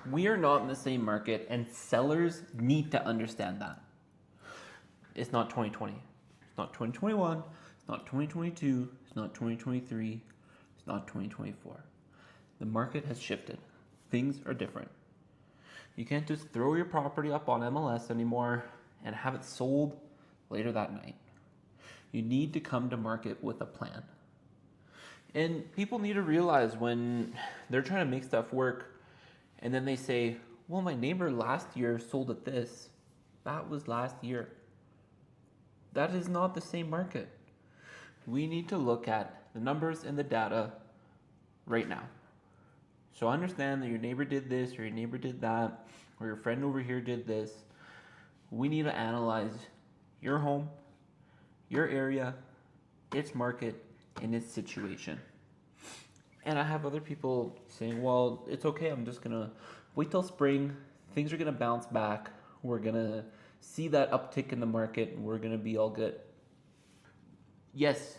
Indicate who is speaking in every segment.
Speaker 1: We are not in the same market, and sellers need to understand that. It's not 2020. It's not 2021. It's not 2022. It's not 2023. It's not 2024. The market has shifted. Things are different. You can't just throw your property up on MLS anymore and have it sold later that night. You need to come to market with a plan. And people need to realize when they're trying to make stuff work and then they say, well, my neighbor last year sold at this. That was last year. That is not the same market. We need to look at the numbers and the data right now. So understand that your neighbor did this, or your neighbor did that, or your friend over here did this. We need to analyze your home, your area, its market, and its situation. And I have other people saying, well, it's okay, I'm just going to wait till spring. Things are going to bounce back. We're going to see that uptick in the market, and we're going to be all good. Yes,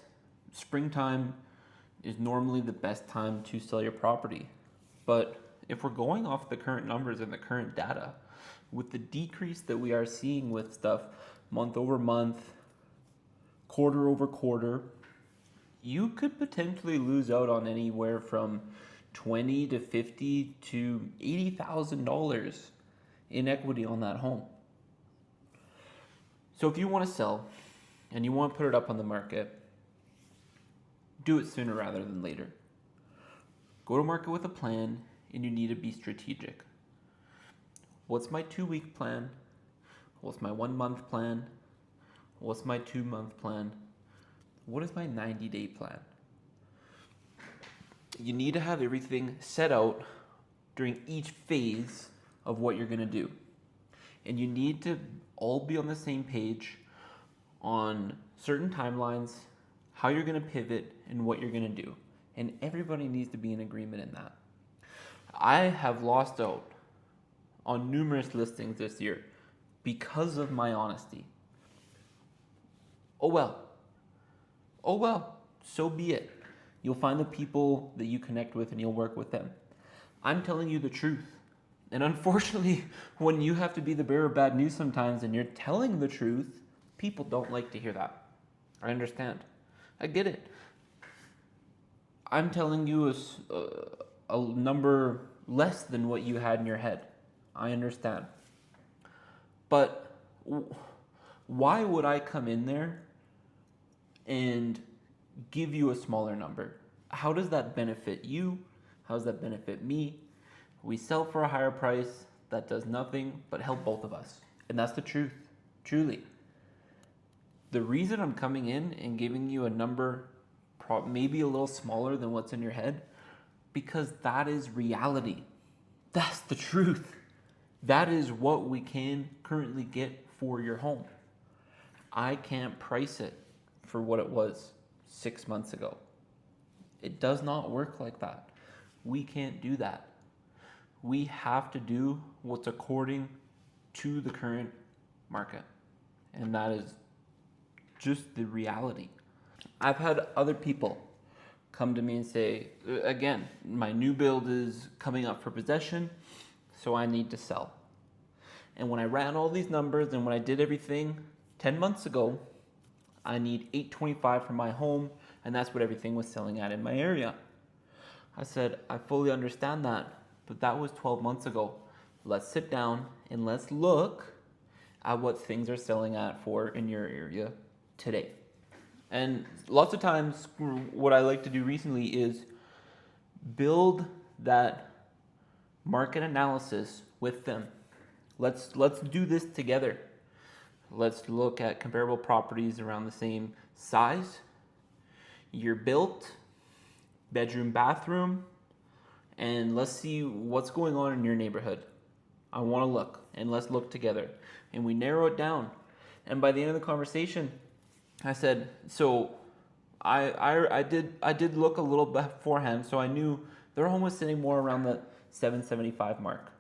Speaker 1: springtime is normally the best time to sell your property. But if we're going off the current numbers and the current data, with the decrease that we are seeing with stuff month over month, quarter over quarter, you could potentially lose out on anywhere from $20 to $50 to $80,000 in equity on that home. So if you want to sell and you want to put it up on the market, do it sooner rather than later. Go to market with a plan, and you need to be strategic. What's my 2-week plan? What's my 1-month plan? What's my 2-month plan? What is my 90-day plan? You need to have everything set out during each phase of what you're going to do. And you need to all be on the same page on certain timelines, how you're going to pivot, and what you're going to do. And everybody needs to be in agreement in that. I have lost out on numerous listings this year because of my honesty. Oh well, so be it. You'll find the people that you connect with and you'll work with them. I'm telling you the truth. And unfortunately, when you have to be the bearer of bad news sometimes and you're telling the truth, people don't like to hear that. I understand. I get it. I'm telling you a number less than what you had in your head. I understand. But why would I come in there and give you a smaller number? How does that benefit you? How does that benefit me? We sell for a higher price. That does nothing but help both of us. And that's the truth, truly. The reason I'm coming in and giving you a number maybe a little smaller than what's in your head, because that is reality. That's the truth. That is what we can currently get for your home. I can't price it for what it was 6 months ago. It does not work like that. We can't do that. We have to do what's according to the current market. And that is just the reality. I've had other people come to me and say, again, my new build is coming up for possession, so I need to sell. And when I ran all these numbers and when I did everything 10 months ago, I need $825 for my home, and that's what everything was selling at in my area. I said, I fully understand that, but that was 12 months ago. Let's sit down and let's look at what things are selling at for in your area today. And lots of times, what I like to do recently is build that market analysis with them. Let's do this together. Let's look at comparable properties around the same size, year built, bedroom, bathroom, and let's see what's going on in your neighborhood. I want to look, and let's look together. And we narrow it down. And by the end of the conversation, I said, so I did look a little beforehand, so I knew their home was sitting more around the 775 mark.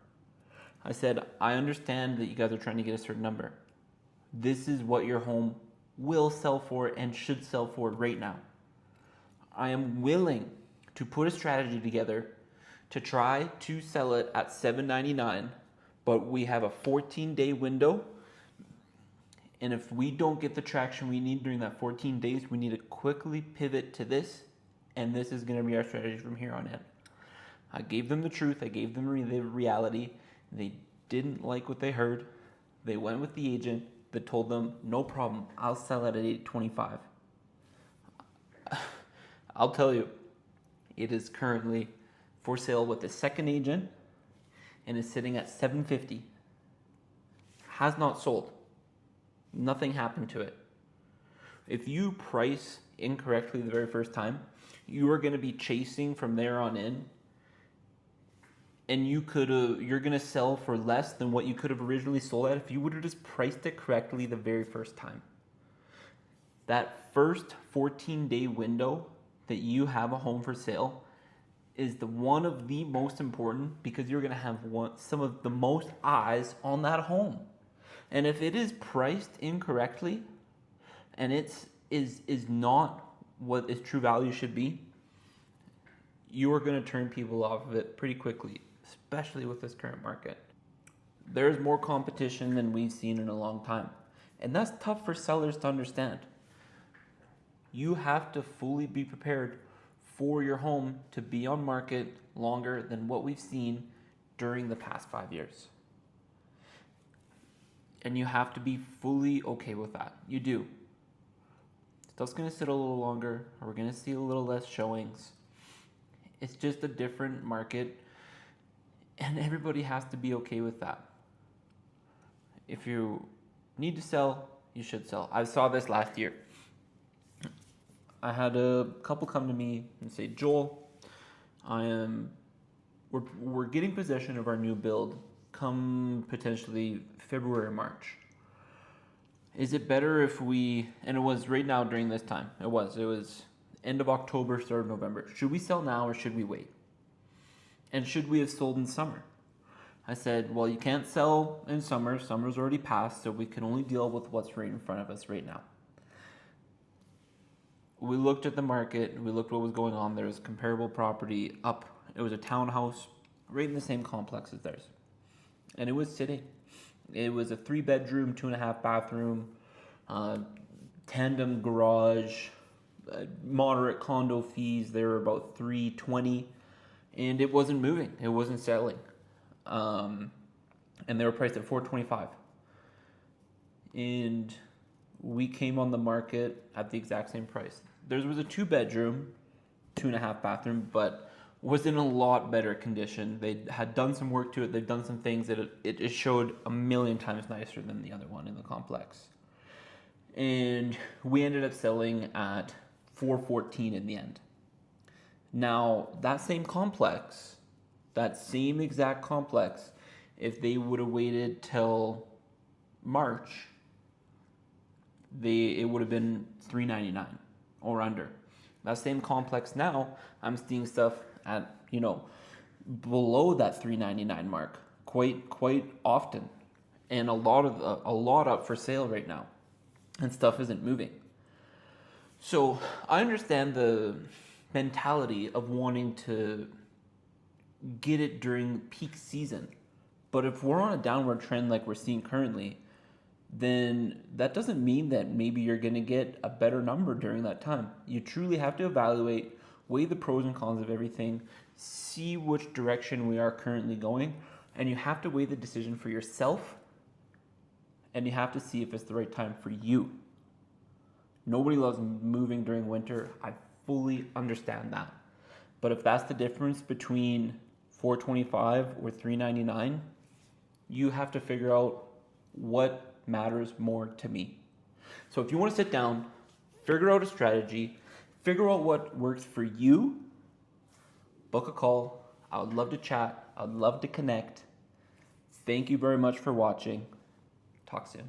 Speaker 1: I said, I understand that you guys are trying to get a certain number. This is what your home will sell for and should sell for right now. I am willing to put a strategy together to try to sell it at $7.99, but we have a 14-day window. And if we don't get the traction we need during that 14 days, we need to quickly pivot to this. And this is going to be our strategy from here on in. I gave them the truth. I gave them the reality. They didn't like what they heard. They went with the agent that told them, no problem, I'll sell it at $825. I'll tell you, it is currently for sale with the second agent and is sitting at $750. Has not sold. Nothing happened to it. If you price incorrectly the very first time, you are going to be chasing from there on in, and you're going to sell for less than what you could have originally sold at if you would have just priced it correctly the very first time. That first 14-day window that you have a home for sale is one of the most important, because you're going to have some of the most eyes on that home. And if it is priced incorrectly and it is not what its true value should be, you are going to turn people off of it pretty quickly, especially with this current market. There's more competition than we've seen in a long time. And that's tough for sellers to understand. You have to fully be prepared for your home to be on market longer than what we've seen during the past 5 years. And you have to be fully okay with that. You do. Stuff's going to sit a little longer, or we're going to see a little less showings. It's just a different market, and everybody has to be okay with that. If you need to sell, you should sell. I saw this last year. I had a couple come to me and say, Joel, we're getting possession of our new build come potentially February or March. Is it better if and it was right now during this time. It was end of October, start of November. Should we sell now or should we wait? And should we have sold in summer? I said, well, you can't sell in summer. Summer's already passed, so we can only deal with what's right in front of us right now. We looked at the market. We looked what was going on. There was comparable property up. It was a townhouse right in the same complex as theirs. And it was sitting. It was a 3-bedroom, 2.5 bathroom, tandem garage, moderate condo fees. They were about $320, and it wasn't moving. It wasn't selling. And they were priced at $425. And we came on the market at the exact same price. Theirs was a 2-bedroom, 2.5 bathroom, but was in a lot better condition. They had done some work to it. They've done some things that it showed a million times nicer than the other one in the complex. And we ended up selling at $414 in the end. Now, that same exact complex, if they would have waited till March, it would have been $399 or under. That same complex now, I'm seeing stuff at, below that $399 mark quite often, and a lot up for sale right now, and stuff isn't moving. So I understand the mentality of wanting to get it during peak season, but if we're on a downward trend like we're seeing currently, then that doesn't mean that maybe you're going to get a better number during that time. You truly have to evaluate, weigh the pros and cons of everything, see which direction we are currently going, and you have to weigh the decision for yourself, and you have to see if it's the right time for you. Nobody loves moving during winter. I fully understand that. But if that's the difference between $425 or $399, you have to figure out what matters more to me. So if you want to sit down, figure out a strategy, figure out what works for you, book a call. I would love to chat. I would love to connect. Thank you very much for watching. Talk soon.